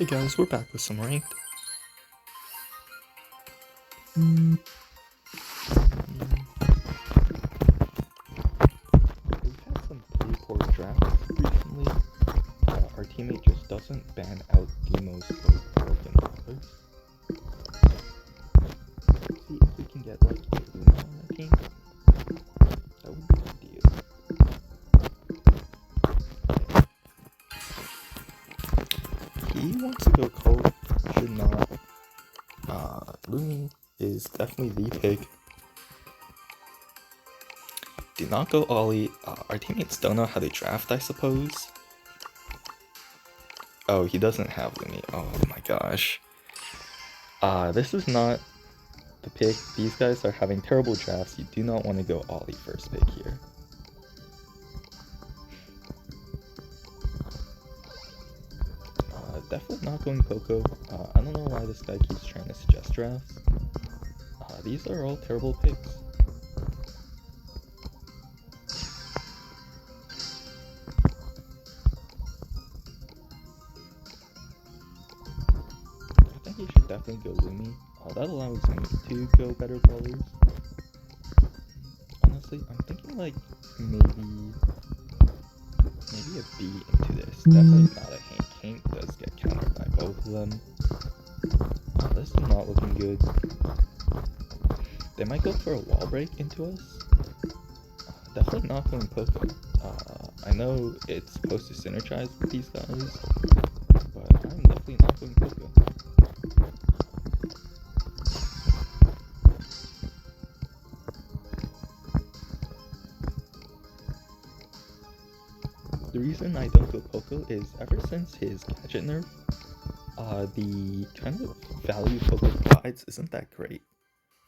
Hey guys, we're back with some ranked. We've had some pretty poor drafts recently. Our teammate just doesn't ban out the most broken brawlers. Let's see if we can get like a Luna on that team. That would be ideal. He wants to go Colt, should not. Lumi is definitely the pick. Do not go Ollie. Our teammates don't know how to draft, I suppose. Oh, he doesn't have Lumi. Oh my gosh. This is not the pick. These guys are having terrible drafts. You do not want to go Ollie first pick here. Definitely not going Poco. I don't know why this guy keeps trying to suggest drafts. These are all terrible picks. I think he should definitely go Lumi. That allows me to go better brawlers. Honestly, I'm thinking like maybe a B into this. Definitely not a Hank. Hank does get countered by both of them. This is not looking good. They might go for a wall break into us. Definitely not going Poco. I know it's supposed to synergize with these guys, but I'm definitely not going Poco. The reason I don't go Poco is ever since his gadget nerf, the kind of value Poco provides isn't that great.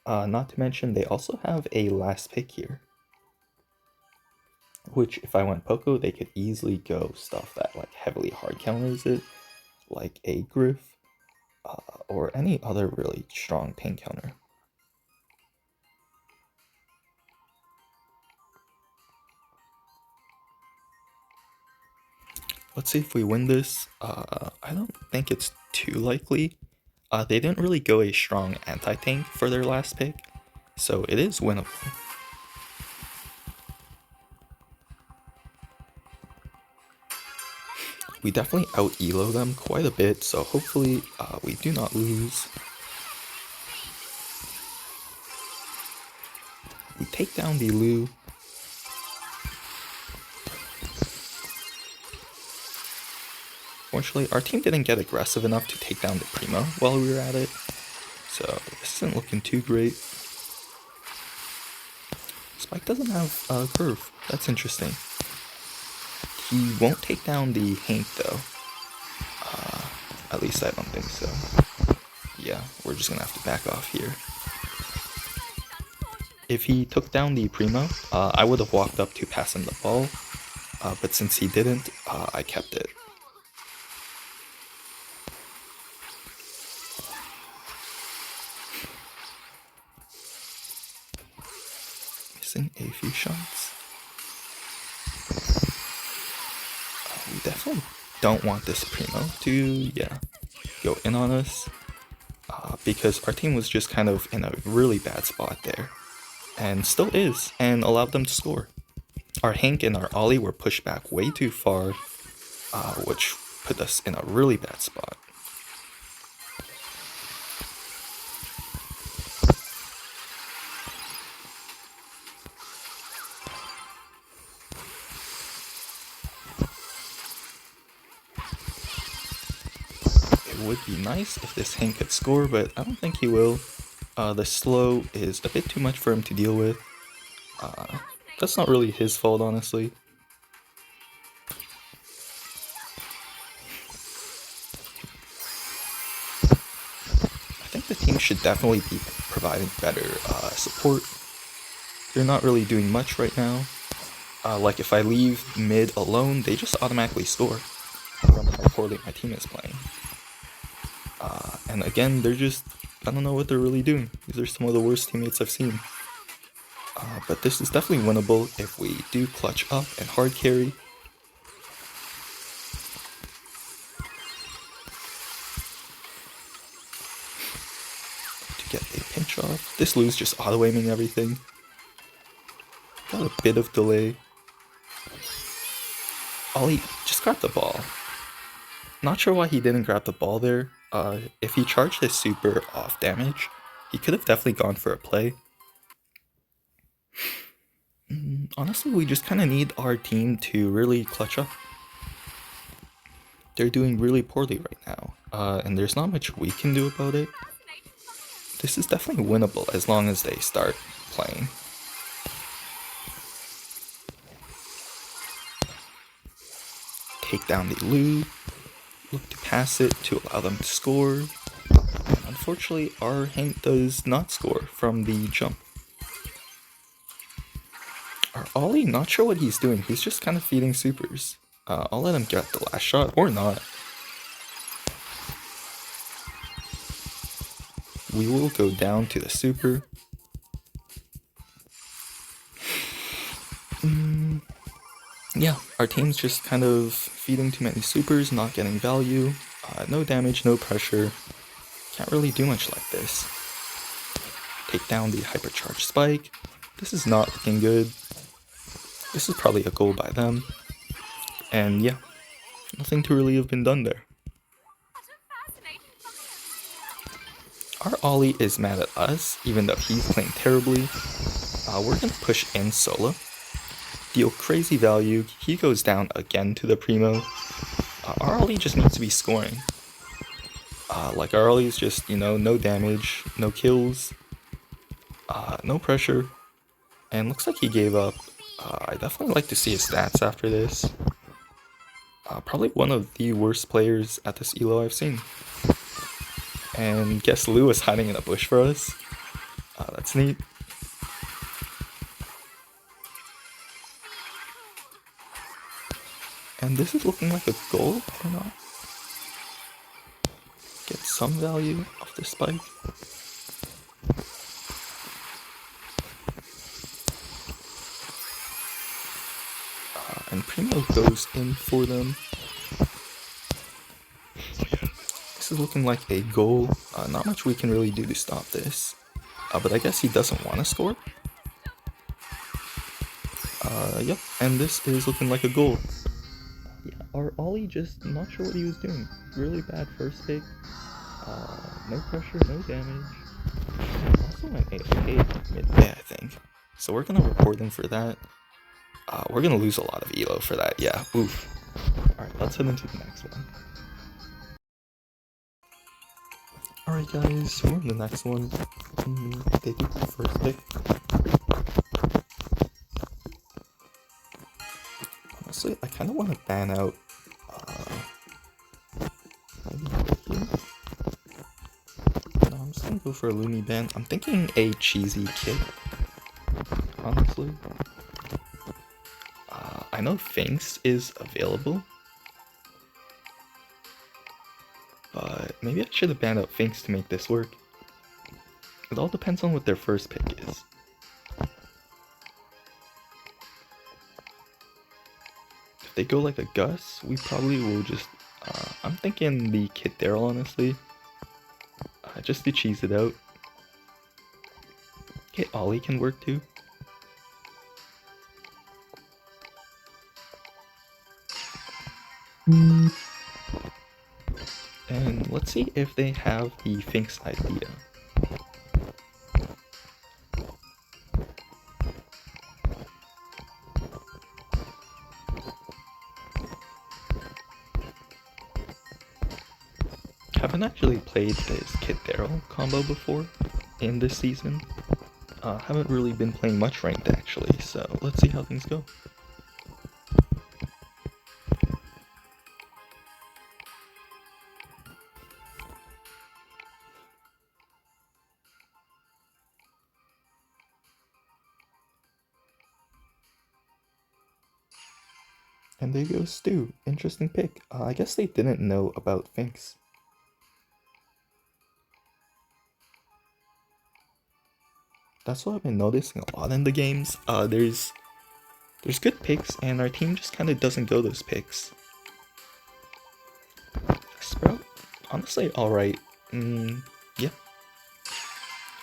Not to mention they also have a last pick here, which if I went Poco, they could easily go stuff that like heavily hard counters it, like a Griff, or any other really strong tank counter. Let's see if we win this. I don't think it's too likely. They didn't really go a strong anti-tank for their last pick, so it is winnable. We definitely out-elo them quite a bit, so hopefully we do not lose. We take down the Lu. Fortunately, our team didn't get aggressive enough to take down the Primo while we were at it, so this isn't looking too great. Spike doesn't have a curve. That's interesting. He won't take down the Hank though. At least I don't think so. Yeah, we're just gonna have to back off here. If he took down the Primo, I would have walked up to pass him the ball, but since he didn't, I kept it. Missing a few shots. We definitely don't want this Primo to, go in on us, because our team was just kind of in a really bad spot there, and still is, and allowed them to score. Our Hank and our Ollie were pushed back way too far, which put us in a really bad spot. It would be nice if this Hank could score, but I don't think he will. The slow is a bit too much for him to deal with. That's not really his fault, honestly. I think the team should definitely be providing better support. They're not really doing much right now. Like if I leave mid alone, they just automatically score from how poorly my team is playing. And again, they're just, I don't know what they're really doing. These are some of the worst teammates I've seen. But this is definitely winnable if we do clutch up and hard carry. get a pinch off. This Lu's just auto-aiming everything. Got a bit of delay. Ollie, just grab the ball. Not sure why he didn't grab the ball there. If he charged his super off damage, he could have definitely gone for a play. Honestly, we just kind of need our team to really clutch up. They're doing really poorly right now, and there's not much we can do about it. This is definitely winnable as long as they start playing. Take down the Lu, look to pass it to allow them to score. Unfortunately, our Hank does not score from the jump. Our Ollie, not sure what he's doing, he's just kind of feeding supers. I'll let him get the last shot, or not. We will go down to the super. Yeah, our team's just kind of feeding too many supers, not getting value. No damage, no pressure. Can't really do much like this. Take down the hypercharged spike. This is not looking good. This is probably a goal by them. And yeah, nothing to really have been done there. Our Ollie is mad at us, even though he's playing terribly. We're gonna push in solo. Deal crazy value. He goes down again to the Primo. Our Ollie just needs to be scoring. Like our Ollie's just, no damage, no kills, no pressure. And looks like he gave up. I definitely like to see his stats after this. Probably one of the worst players at this elo I've seen. And guess Lu is hiding in a bush for us. That's neat. And this is looking like a goal or not. Get some value off the spike. And Primo goes in for them. This is looking like a goal. Not much we can really do to stop this. But I guess he doesn't want to score. Yep, and this is looking like a goal. Yeah, our Ollie just not sure what he was doing. Really bad first pick. No pressure, no damage. Also went AFK midway, I think. So we're gonna report him for that. We're gonna lose a lot of elo for that, yeah. Oof. Alright, let's head into the next one. Alright guys, we're in the next one. They do the first pick. Honestly, I kinda wanna ban out no, I'm just gonna go for a Looney ban. I'm thinking a cheesy kit. Honestly. I know Finks is available. But maybe I should have banned out Finks to make this work. It all depends on what their first pick is. If they go like a Gus, we probably will just... I'm thinking the Kit Daryl, honestly. Just to cheese it out. Okay, Ollie can work too. And let's see if they have the Finks idea. Haven't actually played this Kit Daryl combo before in this season. Haven't really been playing much ranked actually, so let's see how things go. And there goes Stu. Interesting pick. I guess they didn't know about Finks. That's what I've been noticing a lot in the games. There's good picks, and our team just kind of doesn't go those picks. Sprout, honestly, alright. Yeah.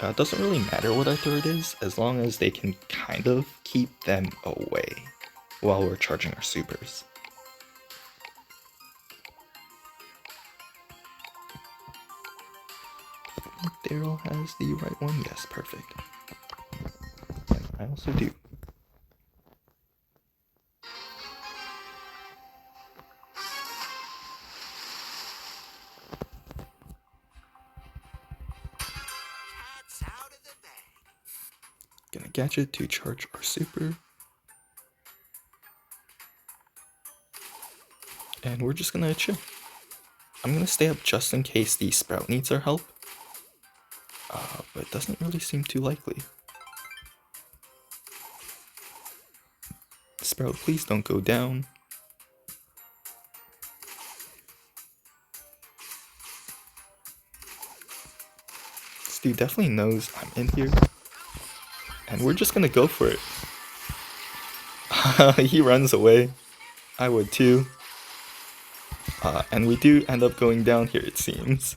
It doesn't really matter what our third is, as long as they can kind of keep them away while we're charging our supers. Daryl has the right one. Yes, perfect. And I also do. Gonna gadget to charge our super. And we're just gonna chill. I'm gonna stay up just in case the Sprout needs our help. But it doesn't really seem too likely. Sprout, please don't go down. This dude definitely knows I'm in here. And we're just gonna go for it. He runs away. I would too. And we do end up going down here, it seems.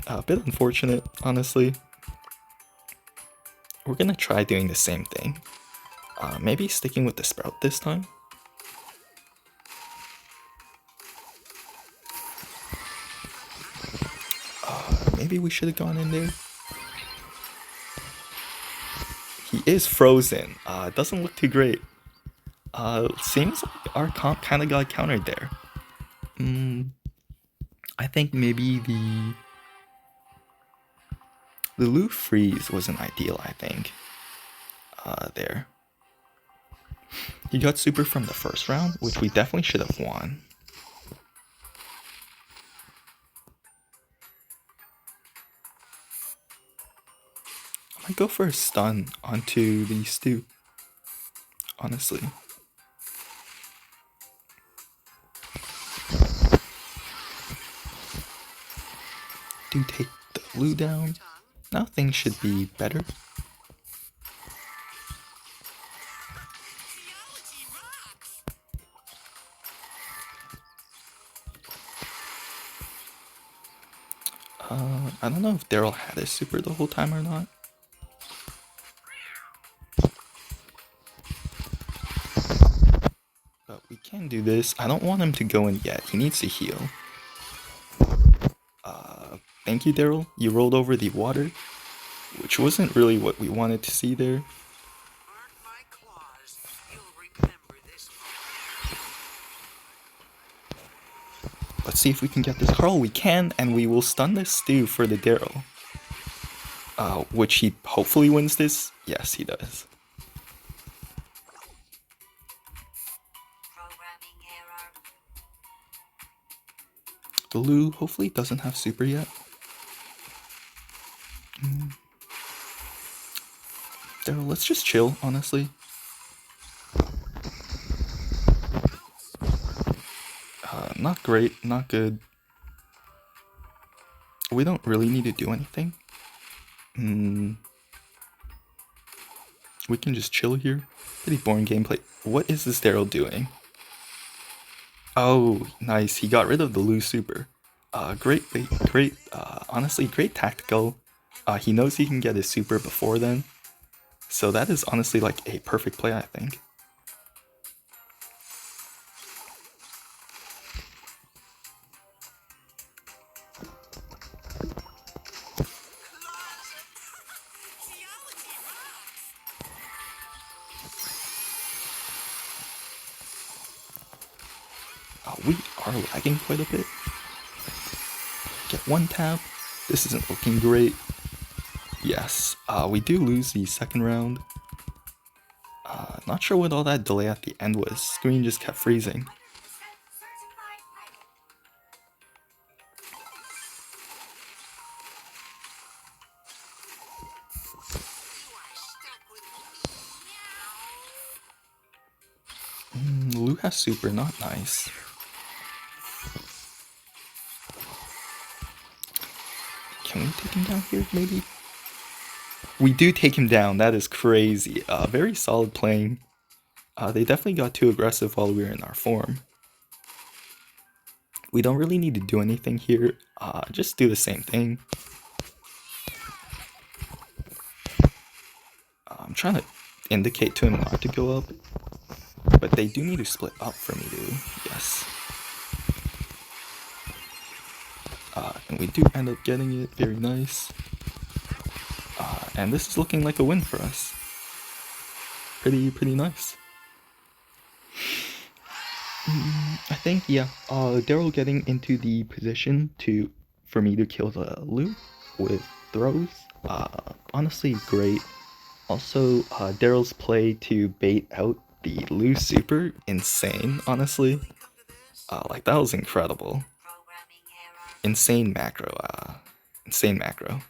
A bit unfortunate, honestly. We're gonna try doing the same thing. Maybe sticking with the Sprout this time. Maybe we should have gone in there. He is frozen. Doesn't look too great. Seems like our comp kind of got countered there. I think maybe the Lu freeze wasn't ideal, I think. There. He got super from the first round, which we definitely should have won. I might go for a stun onto the Stu. Honestly. Do take the Lu down. Now things should be better. I don't know if Daryl had his super the whole time or not. But we can do this. I don't want him to go in yet. He needs to heal. Thank you, Daryl. You rolled over the water, which wasn't really what we wanted to see there. Let's see if we can get this Carl. We can, and we will stun this Stu for the Daryl. Which he hopefully wins this. Yes, he does. The Lu hopefully doesn't have super yet. Daryl, let's just chill, honestly. Not great, not good. We don't really need to do anything. We can just chill here. Pretty boring gameplay. What is this Daryl doing? Oh, nice. He got rid of the Lu super. Great, honestly, great tactical. He knows he can get his super before then. So that is honestly like a perfect play, I think. We are lagging quite a bit. Get one tap. This isn't looking great. Yes, we do lose the second round. Not sure what all that delay at the end was. Screen just kept freezing. Lu has super, not nice. Can we take him down here, maybe? We do take him down. That is crazy. Very solid playing. They definitely got too aggressive while we were in our form. We don't really need to do anything here. Just do the same thing. trying to indicate to him not to go up, but they do need to split up for me to, yes. And we do end up getting it, very nice. And this is looking like a win for us. Pretty nice. I think, yeah, Daryl getting into the position for me to kill the Lou with throws, honestly great. Also, Daryl's play to bait out the Lou super, insane, honestly. Like, that was incredible. Insane macro, insane macro.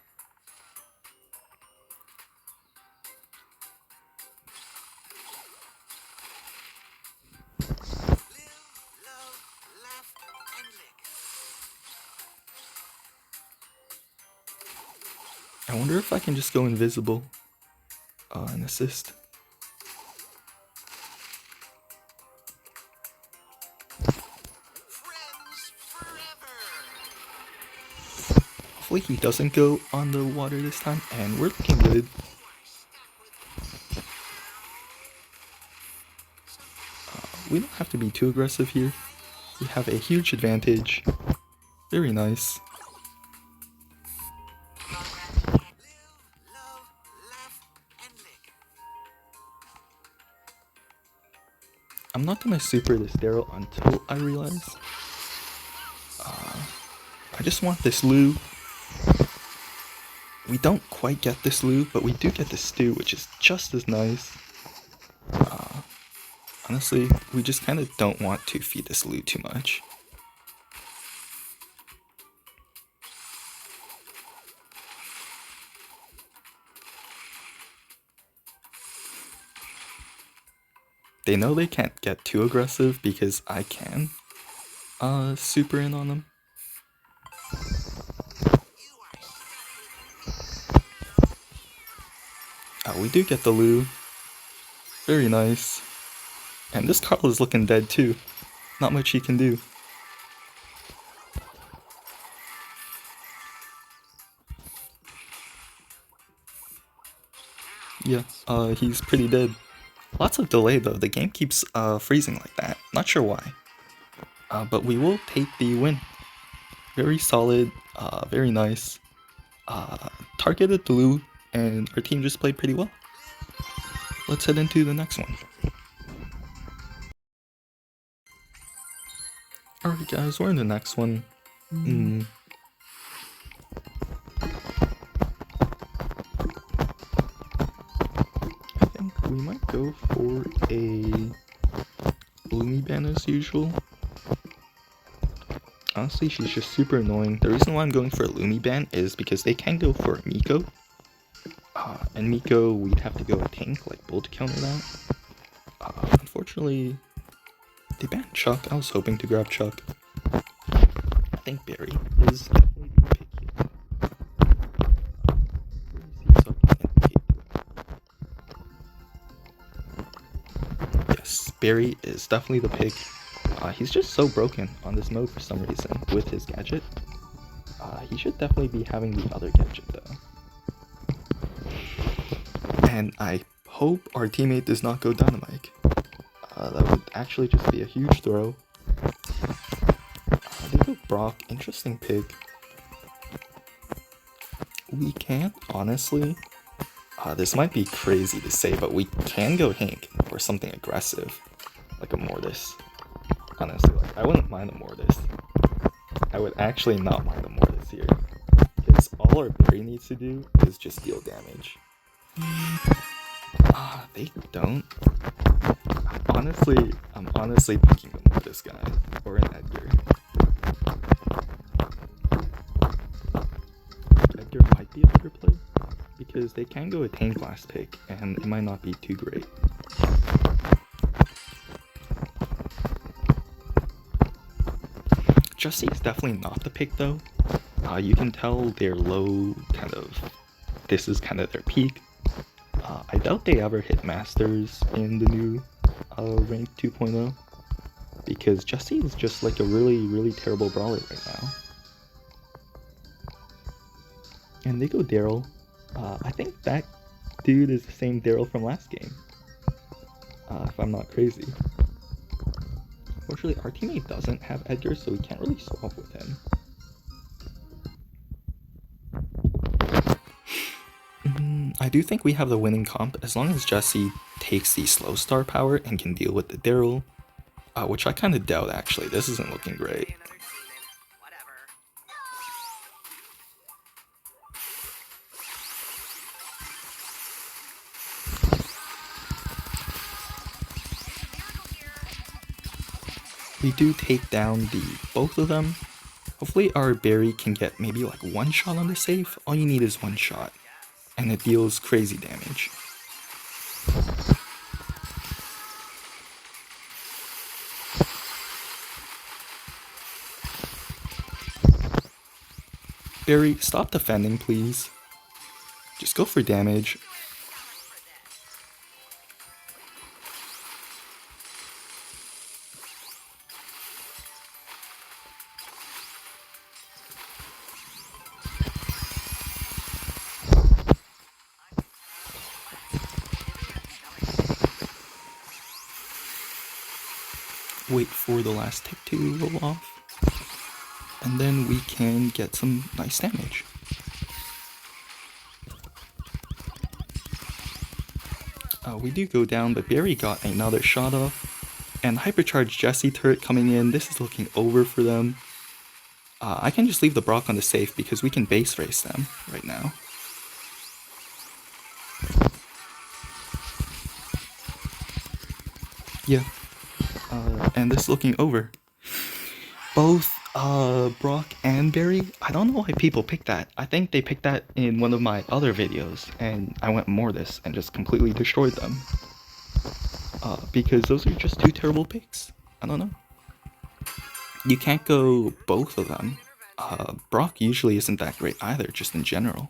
I wonder if I can just go invisible and assist. Hopefully he doesn't go on the water this time, and we're looking good. We don't have to be too aggressive here. We have a huge advantage. Very nice. I'm not gonna super this Daryl until I realize. I just want this Lou. We don't quite get this Lou, but we do get the stew, which is just as nice. Honestly, we just kind of don't want to feed this Lou too much. They know they can't get too aggressive because I can super in on them. We do get the Lou. Very nice. And this Carl is looking dead too. Not much he can do. Yeah, he's pretty dead. Lots of delay though, the game keeps freezing like that. Not sure why. But we will take the win. Very solid, very nice. Targeted the Lou, and our team just played pretty well. Let's head into the next one. Alright guys, we're in the next one. I think we might go for a Lumi ban as usual. Honestly, she's just super annoying. The reason why I'm going for a Lumi ban is because they can go for Miko. And Miko, we'd have to go a tank like Bull to counter that. Unfortunately, they banned Chuck. I was hoping to grab Chuck. I think Barry is definitely the pick here. Yes, Barry is definitely the pick. He's just so broken on this mode for some reason with his gadget. He should definitely be having the other gadget though. And I hope our teammate does not go Dynamite. That would actually just be a huge throw. They go Brock, interesting pick. We can, honestly, this might be crazy to say, but we can go Hank or something aggressive, like a Mortis. Honestly, like, I wouldn't mind a Mortis. I would actually not mind a Mortis here, because all our Barry needs to do is just deal damage. They don't. I'm honestly picking the Mortis guy, or an Edgar. Edgar might be a better play, because they can go a tank last pick, and it might not be too great. Jessie is definitely not the pick though. You can tell they're low, this is kind of their peak. I doubt they ever hit Masters in the new rank 2.0, because Jessie is just like a really terrible brawler right now. And they go Daryl. I think that dude is the same Daryl from last game. If I'm not crazy. Fortunately, our teammate doesn't have Edgar, so we can't really swap with him. I do think we have the winning comp as long as Jesse takes the slow star power and can deal with the Daryl, which I kind of doubt actually. This isn't looking great. We do take down both of them. Hopefully our Barry can get maybe like one shot on the safe. All you need is one shot, and it deals crazy damage. Barry, stop defending, please. Just go for damage. Wait for the last tick to roll off, and then we can get some nice damage. We do go down, but Barry got another shot off, and Hypercharged Jesse turret coming in. This is looking over for them. I can just leave the Brock on the safe because we can base race them right now. Yeah. And this is looking over. Both Brock and Barry, I don't know why people picked that. I think they picked that in one of my other videos, and I went Mortis and just completely destroyed them. Because those are just two terrible picks. I don't know. You can't go both of them. Brock usually isn't that great either, just in general.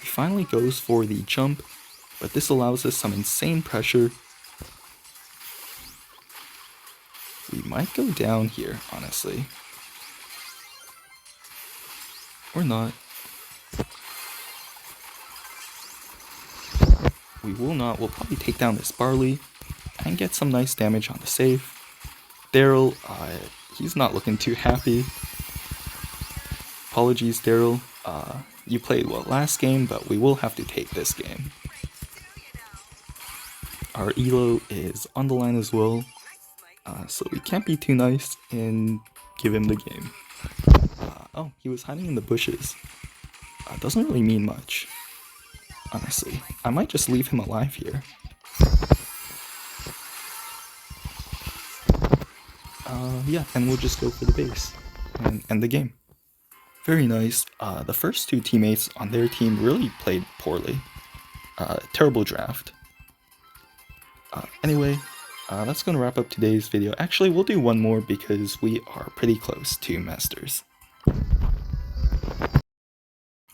He finally goes for the jump, but this allows us some insane pressure. We might go down here, honestly. Or not. We will not. We'll probably take down this Barley and get some nice damage on the safe. Daryl, he's not looking too happy. Apologies, Daryl. You played well last game, but we will have to take this game. Our Elo is on the line as well, so we can't be too nice and give him the game. Oh, he was hiding in the bushes. Doesn't really mean much, honestly. I might just leave him alive here. Yeah, and we'll just go for the base and end the game. Very nice. The first two teammates on their team really played poorly. Terrible draft. Anyway, that's going to wrap up today's video. Actually, we'll do one more because we are pretty close to Masters.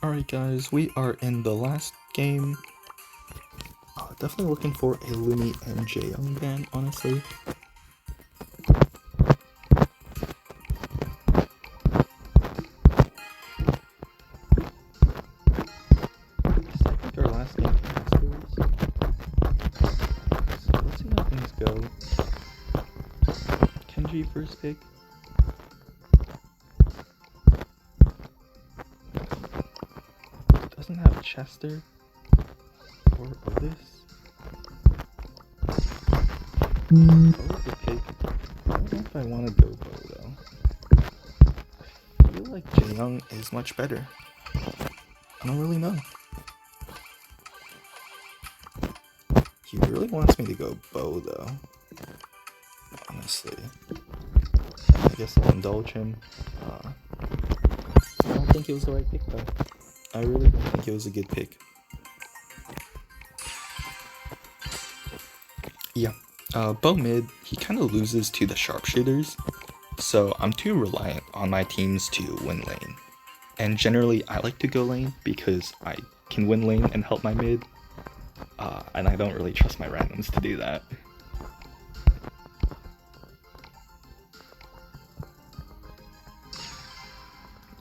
Alright guys, we are in the last game. Definitely looking for a Lumi and Jaeyoung ban, honestly. Kenji first pick. Doesn't have Chester or Otis. Bo the pick. I don't know if I want to go Bo though. I feel like Jaeyoung is much better. I don't really know. He really wants me to go Bo though. Honestly, I guess I'll indulge him. I don't think it was the right pick though. I really don't think it was a good pick. Yeah, Bo mid, he kind of loses to the sharpshooters, so I'm too reliant on my teams to win lane. And generally, I like to go lane because I can win lane and help my mid, and I don't really trust my randoms to do that.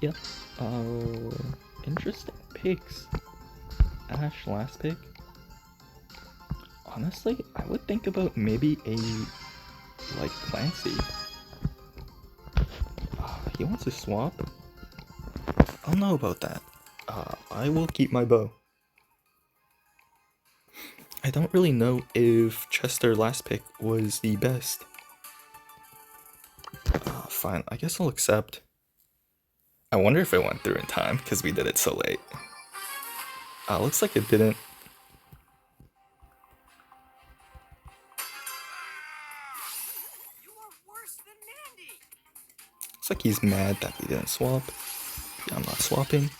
Yeah. Oh, interesting picks. Ash last pick. Honestly, I would think about maybe a like Clancy. He wants to swap. I don't know about that. I will keep my bow. I don't really know if Chester last pick was the best. Fine, I guess I'll accept. I wonder if it went through in time because we did it so late. Looks like it didn't. Looks like he's mad that we didn't swap. Yeah, I'm not swapping.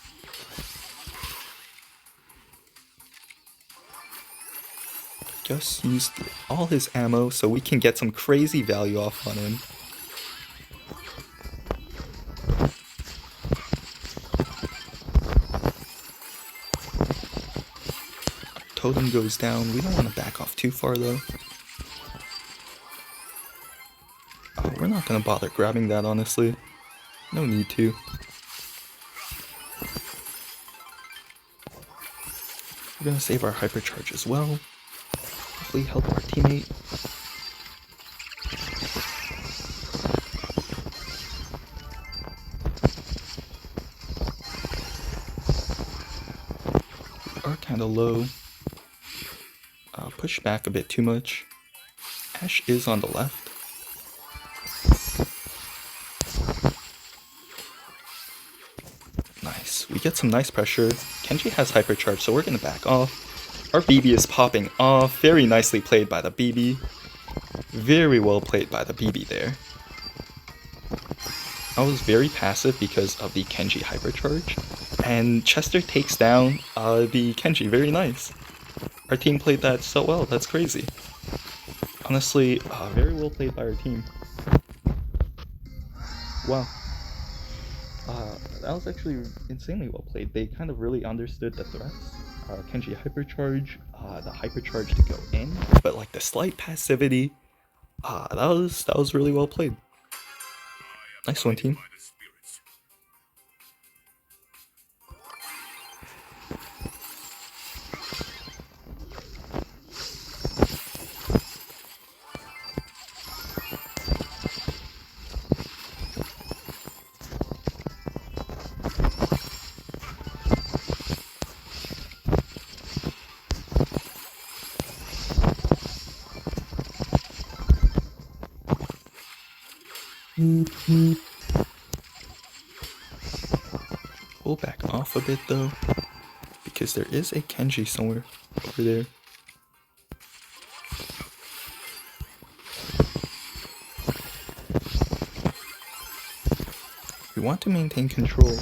Just used all his ammo so we can get some crazy value off on him. Totem goes down. We don't want to back off too far though. We're not going to bother grabbing that, honestly. No need to. We're going to save our hypercharge as well. Hopefully help our teammate. We are kind of low. Push back a bit too much. Ash is on the left. Nice. We get some nice pressure. Kenji has hypercharge, so we're going to back off. Our BB is popping off. Very nicely played by the BB. Very well played by the BB there. I was very passive because of the Kenji hypercharge. And Chester takes down the Kenji. Very nice. Our team played that so well. That's crazy. Honestly, very well played by our team. Wow. That was actually insanely well played. They kind of really understood the threats. Kenji hypercharge, the hypercharge to go in, but like the slight passivity, that was really well played. Nice one, team. We'll back off a bit though, because there is a Kenji somewhere over there. We want to maintain control.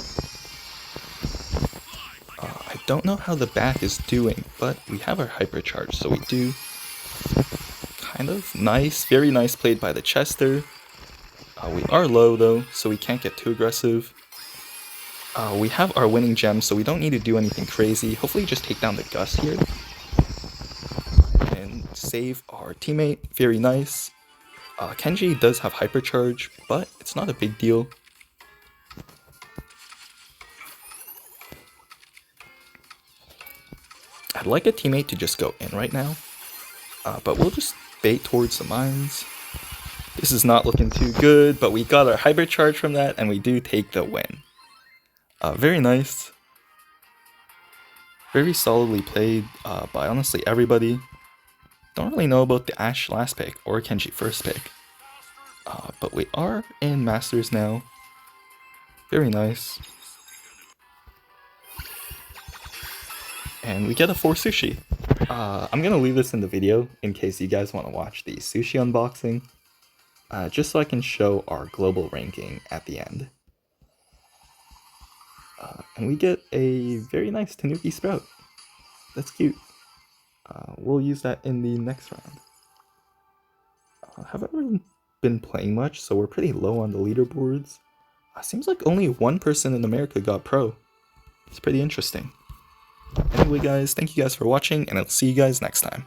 I don't know how the back is doing, but we have our hypercharge, so we do. Kind of nice, very nice played by the Chester. We are low though, so we can't get too aggressive. We have our winning gem, so we don't need to do anything crazy. Hopefully just take down the Gus here. And save our teammate. Very nice. Kenji does have hypercharge, but it's not a big deal. I'd like a teammate to just go in right now. But we'll just bait towards the mines. This is not looking too good, but we got our hypercharge from that, and we do take the win. Very nice. Very solidly played by honestly everybody. Don't really know about the Ash last pick or Kenji first pick. But we are in Masters now. Very nice. And we get a 4 sushi. I'm gonna leave this in the video in case you guys want to watch the sushi unboxing. Just so I can show our global ranking at the end. And we get a very nice Tanuki Sprout. That's cute. We'll use that in the next round. Haven't really been playing much, so we're pretty low on the leaderboards. Seems like only one person in America got pro. It's pretty interesting. Anyway guys, thank you guys for watching, and I'll see you guys next time.